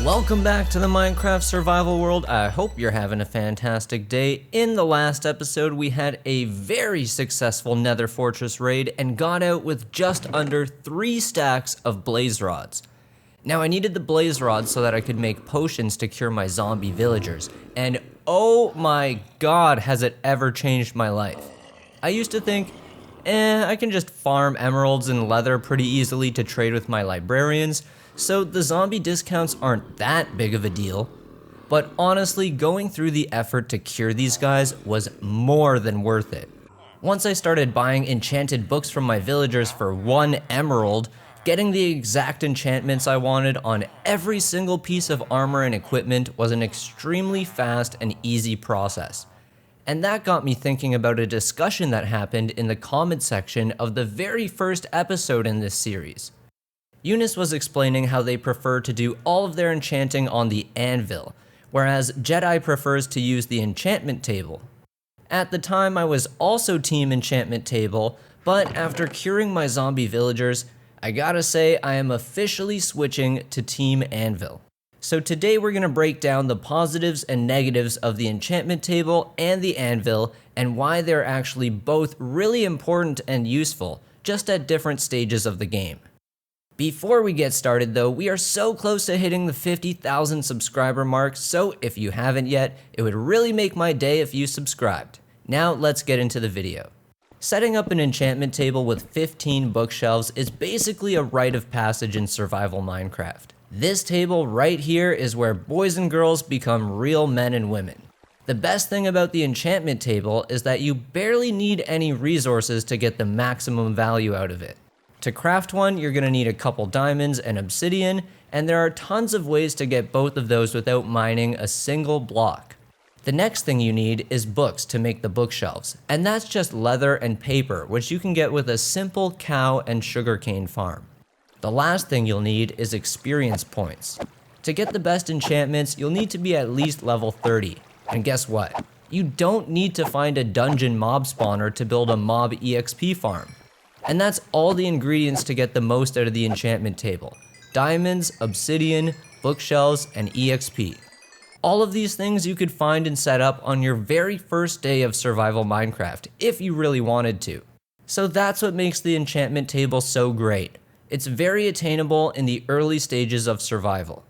Welcome back to the Minecraft survival world. I hope you're having a fantastic day. In the last episode, we had a very successful Nether Fortress raid and got out with just under 3 stacks of blaze rods. Now I needed the blaze rods so that I could make potions to cure my zombie villagers, and oh my god, has it ever changed my life. I used to think, I can just farm emeralds and leather pretty easily to trade with my librarians, so the zombie discounts aren't that big of a deal. But honestly, going through the effort to cure these guys was more than worth it. Once I started buying enchanted books from my villagers for 1 emerald, getting the exact enchantments I wanted on every single piece of armor and equipment was an extremely fast and easy process. And that got me thinking about a discussion that happened in the comment section of the very first episode in this series. Eunice was explaining how they prefer to do all of their enchanting on the anvil, whereas Jedi prefers to use the enchantment table. At the time, I was also team enchantment table, but after curing my zombie villagers, I gotta say I am officially switching to team anvil. So today we're gonna break down the positives and negatives of the enchantment table and the anvil and why they're actually both really important and useful, just at different stages of the game. Before we get started though, we are so close to hitting the 50,000 subscriber mark, so if you haven't yet, it would really make my day if you subscribed. Now let's get into the video. Setting up an enchantment table with 15 bookshelves is basically a rite of passage in survival Minecraft. This table right here is where boys and girls become real men and women. The best thing about the enchantment table is that you barely need any resources to get the maximum value out of it. To craft one, you're going to need a couple diamonds and obsidian, and there are tons of ways to get both of those without mining a single block. The next thing you need is books to make the bookshelves, and that's just leather and paper, which you can get with a simple cow and sugarcane farm. The last thing you'll need is experience points. To get the best enchantments, you'll need to be at least level 30, and guess what? You don't need to find a dungeon mob spawner to build a mob EXP farm. And that's all the ingredients to get the most out of the enchantment table: diamonds, obsidian, bookshelves, and EXP. All of these things you could find and set up on your very first day of survival Minecraft, if you really wanted to. So that's what makes the enchantment table so great. It's very attainable in the early stages of survival.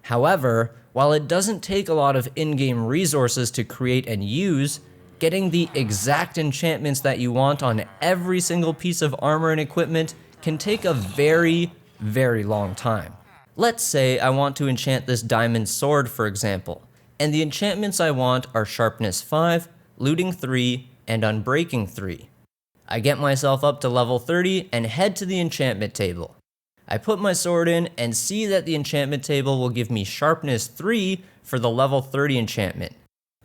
However, while it doesn't take a lot of in-game resources to create and use, getting the exact enchantments that you want on every single piece of armor and equipment can take a very, very long time. Let's say I want to enchant this diamond sword, for example, and the enchantments I want are sharpness 5, looting 3, and unbreaking 3. I get myself up to level 30 and head to the enchantment table. I put my sword in and see that the enchantment table will give me sharpness 3 for the level 30 enchantment.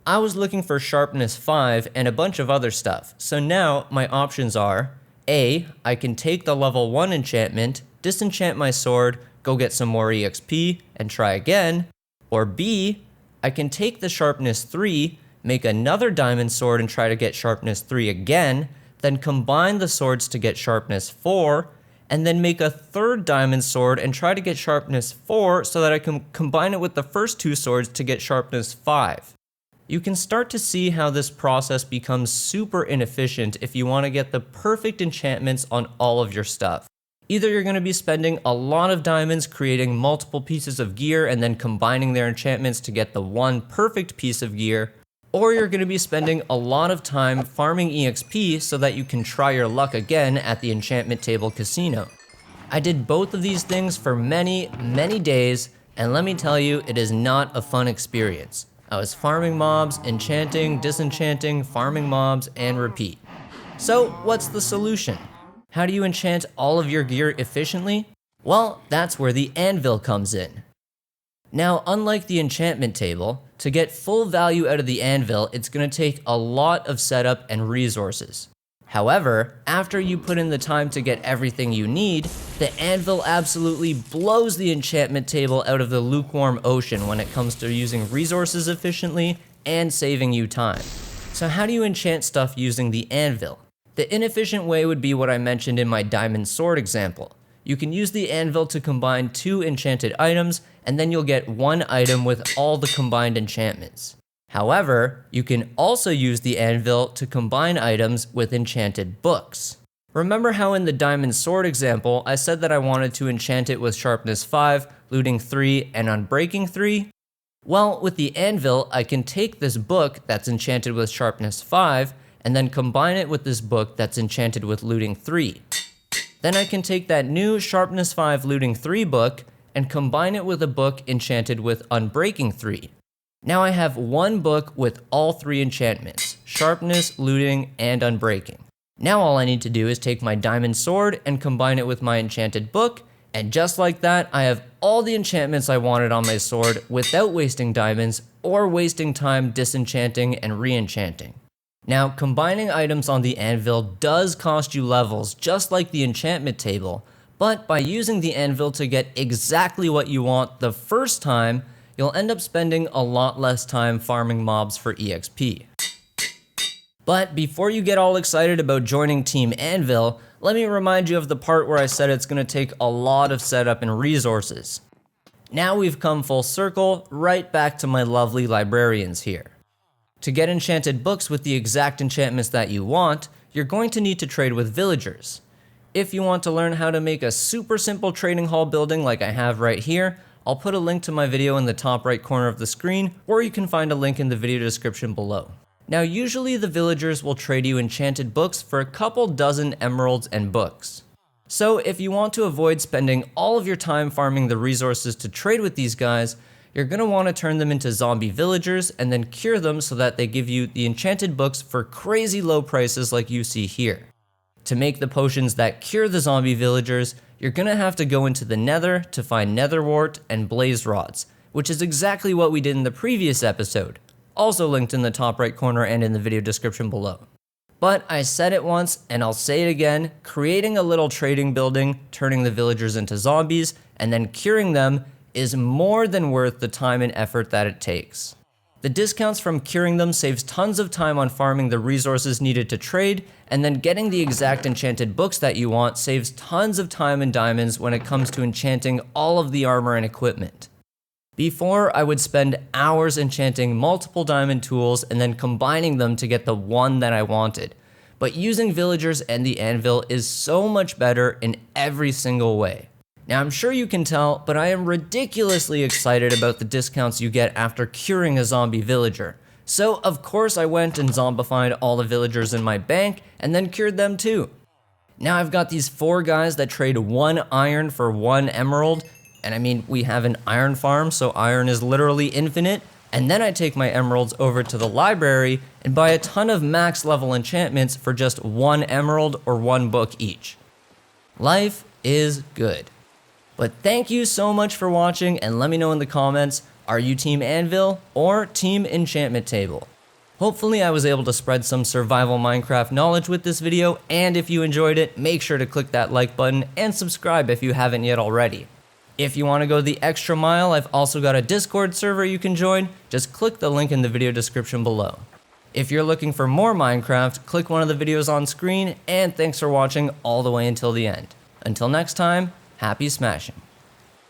I was looking for sharpness 5 and a bunch of other stuff, so now my options are: A, I can take the level 1 enchantment, disenchant my sword, go get some more EXP, and try again, or B, I can take the sharpness 3, make another diamond sword and try to get sharpness 3 again, then combine the swords to get sharpness 4, and then make a third diamond sword and try to get sharpness 4 so that I can combine it with the first 2 swords to get sharpness 5. You can start to see how this process becomes super inefficient if you want to get the perfect enchantments on all of your stuff. Either you're going to be spending a lot of diamonds creating multiple pieces of gear and then combining their enchantments to get the one perfect piece of gear, or you're going to be spending a lot of time farming EXP so that you can try your luck again at the enchantment table casino. I did both of these things for many, many days, and let me tell you, it is not a fun experience. I was farming mobs, enchanting, disenchanting, farming mobs, and repeat. So what's the solution? How do you enchant all of your gear efficiently? Well, that's where the anvil comes in. Now, unlike the enchantment table, to get full value out of the anvil, it's going to take a lot of setup and resources. However, after you put in the time to get everything you need, the anvil absolutely blows the enchantment table out of the lukewarm ocean when it comes to using resources efficiently and saving you time. So how do you enchant stuff using the anvil? The inefficient way would be what I mentioned in my diamond sword example. You can use the anvil to combine 2 enchanted items, and then you'll get 1 item with all the combined enchantments. However, you can also use the anvil to combine items with enchanted books. Remember how in the diamond sword example, I said that I wanted to enchant it with sharpness 5, looting 3, and unbreaking 3? Well, with the anvil, I can take this book that's enchanted with sharpness 5, and then combine it with this book that's enchanted with looting 3. Then I can take that new sharpness 5 looting 3 book and combine it with a book enchanted with unbreaking 3. Now I have 1 book with all 3 enchantments, sharpness, looting, and unbreaking. Now all I need to do is take my diamond sword and combine it with my enchanted book, and just like that, I have all the enchantments I wanted on my sword without wasting diamonds or wasting time disenchanting and re-enchanting. Now, combining items on the anvil does cost you levels, just like the enchantment table, but by using the anvil to get exactly what you want the first time, you'll end up spending a lot less time farming mobs for EXP. But before you get all excited about joining Team Anvil, let me remind you of the part where I said it's going to take a lot of setup and resources. Now we've come full circle, right back to my lovely librarians here. To get enchanted books with the exact enchantments that you want, you're going to need to trade with villagers. If you want to learn how to make a super simple trading hall building like I have right here, I'll put a link to my video in the top right corner of the screen, or you can find a link in the video description below. Now usually the villagers will trade you enchanted books for a couple dozen emeralds and books. So if you want to avoid spending all of your time farming the resources to trade with these guys, you're going to want to turn them into zombie villagers and then cure them so that they give you the enchanted books for crazy low prices like you see here. To make the potions that cure the zombie villagers, you're going to have to go into the nether to find netherwort and blaze rods, which is exactly what we did in the previous episode, also linked in the top right corner and in the video description below. But I said it once and I'll say it again, creating a little trading building, turning the villagers into zombies, and then curing them is more than worth the time and effort that it takes. The discounts from curing them saves tons of time on farming the resources needed to trade, and then getting the exact enchanted books that you want saves tons of time and diamonds when it comes to enchanting all of the armor and equipment. Before, I would spend hours enchanting multiple diamond tools and then combining them to get the one that I wanted. But using villagers and the anvil is so much better in every single way. Now I'm sure you can tell, but I am ridiculously excited about the discounts you get after curing a zombie villager. So of course I went and zombified all the villagers in my bank and then cured them too. Now I've got these 4 guys that trade 1 iron for 1 emerald, and I mean we have an iron farm, so iron is literally infinite, and then I take my emeralds over to the library and buy a ton of max level enchantments for just 1 emerald or 1 book each. Life is good. But thank you so much for watching, and let me know in the comments, are you Team Anvil or Team Enchantment Table? Hopefully I was able to spread some survival Minecraft knowledge with this video, and if you enjoyed it, make sure to click that like button and subscribe if you haven't yet already. If you want to go the extra mile, I've also got a Discord server you can join, just click the link in the video description below. If you're looking for more Minecraft, click one of the videos on screen, and thanks for watching all the way until the end. Until next time, happy smashing.